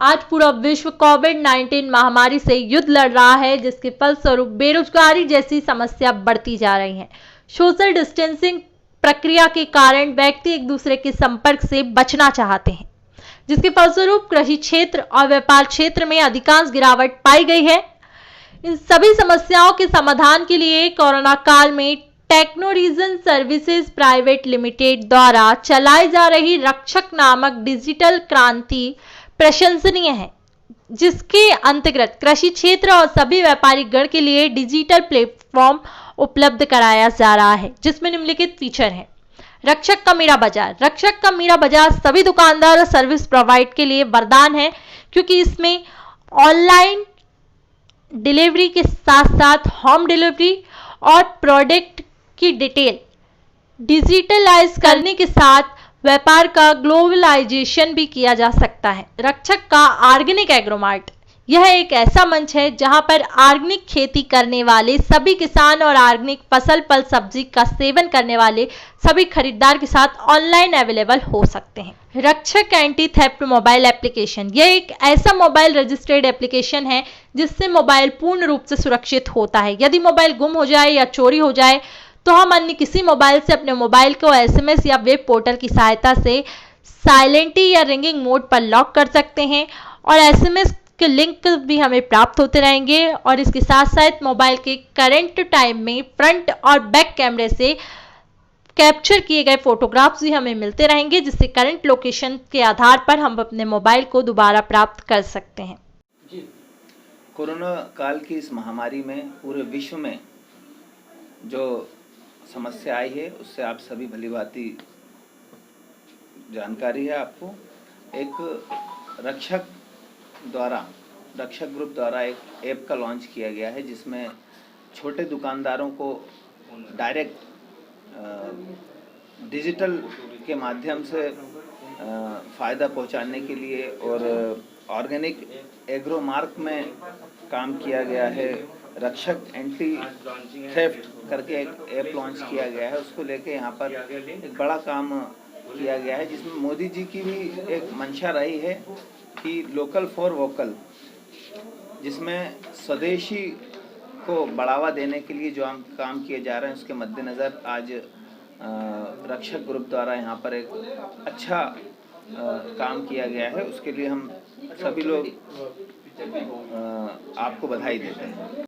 आज पूरा विश्व कोविड-19 महामारी से युद्ध लड़ रहा है, जिसके फलस्वरूप बेरोजगारी जैसी समस्या बढ़ती जा रही है। सोशल डिस्टेंसिंग प्रक्रिया के कारण व्यक्ति एक दूसरे के संपर्क से बचना चाहते हैं, जिसके फलस्वरूप कृषि क्षेत्र और व्यापार क्षेत्र में अधिकांश गिरावट पाई गई है। इन सभी समस्याओं के समाधान के लिए कोरोना काल में टेक्नोरीजन सर्विसेज प्राइवेट लिमिटेड द्वारा चलाई जा रही रक्षक नामक डिजिटल क्रांति प्रशंसनीय है, जिसके अंतर्गत कृषि क्षेत्र और सभी व्यापारिक गण के लिए डिजिटल प्लेटफॉर्म उपलब्ध कराया जा रहा है, जिसमें निम्नलिखित फीचर है। रक्षक का मेरा बाजार। रक्षक का मेरा बाजार सभी दुकानदार और सर्विस प्रोवाइड के लिए वरदान है, क्योंकि इसमें ऑनलाइन डिलीवरी के साथ साथ होम डिलीवरी और प्रोडक्ट की डिटेल डिजिटलाइज करने के साथ व्यापार का ग्लोबलाइजेशन भी किया जा सकता है। रक्षक का ऑर्गेनिक एग्रोमार्ट। यह एक ऐसा मंच है जहां पर ऑर्गेनिक खेती करने वाले सभी किसान और ऑर्गेनिक फसल फल सब्जी का सेवन करने वाले सभी खरीदार के साथ ऑनलाइन अवेलेबल हो सकते हैं। रक्षक एंटी थेफ्ट मोबाइल एप्लीकेशन। यह एक ऐसा मोबाइल रजिस्टर्ड एप्लीकेशन है जिससे मोबाइल पूर्ण रूप से सुरक्षित होता है। यदि मोबाइल गुम हो जाए या चोरी हो जाए तो हम अन्य किसी मोबाइल से अपने मोबाइल को एसएमएस या वेब पोर्टल की सहायता से साइलेंटी या रिंगिंग मोड पर लॉक कर सकते हैं और एसएमएस के लिंक भी हमें प्राप्त होते रहेंगे। और इसके साथ साथ मोबाइल के करंट टाइम में फ्रंट और बैक कैमरे से कैप्चर किए गए फोटोग्राफ्स भी हमें मिलते रहेंगे, जिससे करंट लोकेशन के आधार पर हम अपने मोबाइल को दोबारा प्राप्त कर सकते हैं। जी, कोरोना काल की इस महामारी में पूरे विश्व में जो समस्या आई है उससे आप सभी भलीभांति जानकारी है आपको। एक रक्षक ग्रुप द्वारा एक ऐप का लॉन्च किया गया है, जिसमें छोटे दुकानदारों को डायरेक्ट डिजिटल के माध्यम से फ़ायदा पहुंचाने के लिए और ऑर्गेनिक एग्रो मार्क में काम किया गया है। रक्षक एंटी थेफ्ट करके एक ऐप लॉन्च किया गया है, उसको लेके यहाँ पर एक बड़ा काम किया गया है, जिसमें मोदी जी की भी एक मंशा रही है कि लोकल फॉर वोकल, जिसमें स्वदेशी को बढ़ावा देने के लिए जो हम काम किए जा रहे हैं उसके मद्देनज़र आज रक्षक ग्रुप द्वारा यहाँ पर एक अच्छा काम किया गया है। उसके लिए हम सभी लोग आपको बधाई देते हैं।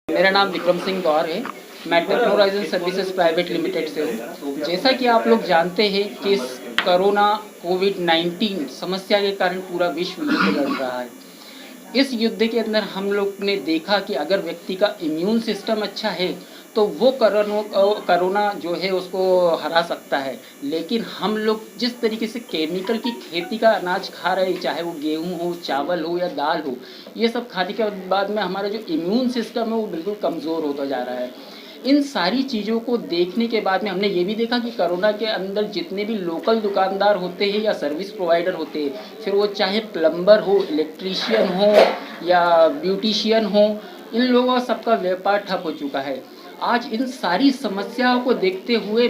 मेरा नाम विक्रम सिंह गौर है। मैं टेक्नोराइजन सर्विसेज प्राइवेट लिमिटेड से हूँ। जैसा कि आप लोग जानते हैं कि इस कोरोना कोविड-19 समस्या के कारण पूरा विश्व युद्ध लड़ रहा है। इस युद्ध के अंदर हम लोग ने देखा कि अगर व्यक्ति का इम्यून सिस्टम अच्छा है तो वो कोरोना जो है उसको हरा सकता है। लेकिन हम लोग जिस तरीके से केमिकल की खेती का अनाज खा रहे हैं, चाहे वो गेहूं हो, चावल हो या दाल हो, ये सब खाने के बाद में हमारा जो इम्यून सिस्टम है वो बिल्कुल कमज़ोर होता जा रहा है। इन सारी चीज़ों को देखने के बाद में हमने ये भी देखा कि कोरोना के अंदर जितने भी लोकल दुकानदार होते हैं या सर्विस प्रोवाइडर होते हैं, फिर वो चाहे प्लम्बर हो, इलेक्ट्रीशियन हो या ब्यूटिशियन हो, इन लोगों का सबका व्यापार ठप हो चुका है। आज इन सारी समस्याओं को देखते हुए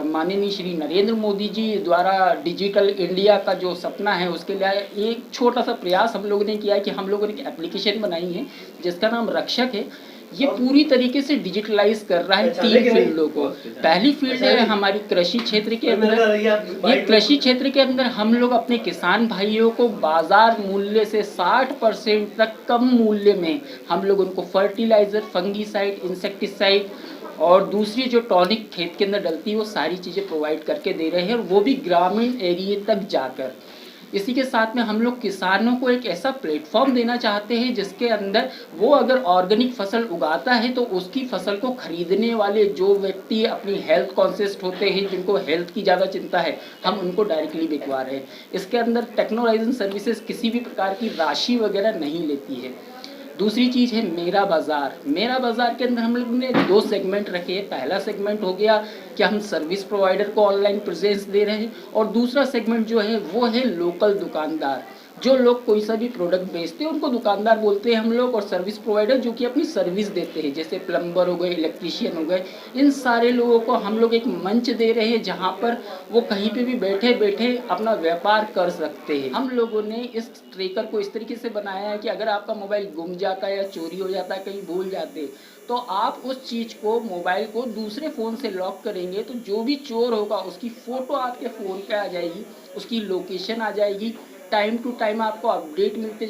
माननीय श्री नरेंद्र मोदी जी द्वारा डिजिटल इंडिया का जो सपना है उसके लिए एक छोटा सा प्रयास हम लोगों ने किया है कि हम लोगों ने एक एप्लीकेशन बनाई है जिसका नाम रक्षक है। ये पूरी तरीके से डिजिटलाइज कर रहा है 3 फील्डों को। पहली फील्ड है हमारी कृषि क्षेत्र के अंदर। ये कृषि क्षेत्र के अंदर हम लोग अपने किसान भाइयों को बाजार मूल्य से 60% तक कम मूल्य में हम लोग उनको फर्टिलाइजर, फंगीसाइड, इंसेक्टिसाइड और दूसरी जो टॉनिक खेत के अंदर डलती है वो सारी चीज़ें प्रोवाइड करके दे रहे हैं, और वो भी ग्रामीण एरिया तक जाकर। इसी के साथ में हम लोग किसानों को एक ऐसा प्लेटफॉर्म देना चाहते हैं जिसके अंदर वो अगर ऑर्गेनिक फसल उगाता है तो उसकी फसल को खरीदने वाले जो व्यक्ति अपनी हेल्थ कॉन्शियस होते हैं, जिनको हेल्थ की ज़्यादा चिंता है, हम उनको डायरेक्टली बिकवा रहे हैं। इसके अंदर टेक्नोराइजन सर्विसेज किसी भी प्रकार की राशि वगैरह नहीं लेती है। दूसरी चीज़ है मेरा बाज़ार। मेरा बाज़ार के अंदर हम लोग ने 2 सेगमेंट रखे हैं। पहला सेगमेंट हो गया कि हम सर्विस प्रोवाइडर को ऑनलाइन प्रेजेंस दे रहे हैं, और दूसरा सेगमेंट जो है वो है लोकल दुकानदार। जो लोग कोई सा भी प्रोडक्ट बेचते हैं उनको दुकानदार बोलते हैं हम लोग, और सर्विस प्रोवाइडर जो कि अपनी सर्विस देते हैं, जैसे प्लम्बर हो गए, इलेक्ट्रीशियन हो गए, इन सारे लोगों को हम लोग एक मंच दे रहे हैं जहां पर वो कहीं पे भी बैठे बैठे अपना व्यापार कर सकते हैं। हम लोगों ने इस ट्रैकर को इस तरीके से बनाया है कि अगर आपका मोबाइल गुम जाता है या चोरी हो जाता है, कहीं भूल जाते हैं, तो आप उस चीज़ को, मोबाइल को दूसरे फ़ोन से लॉक करेंगे तो जो भी चोर होगा उसकी फ़ोटो आपके फ़ोन पे आ जाएगी, उसकी लोकेशन आ जाएगी, टाइम टू टाइम आपको अपडेट मिलते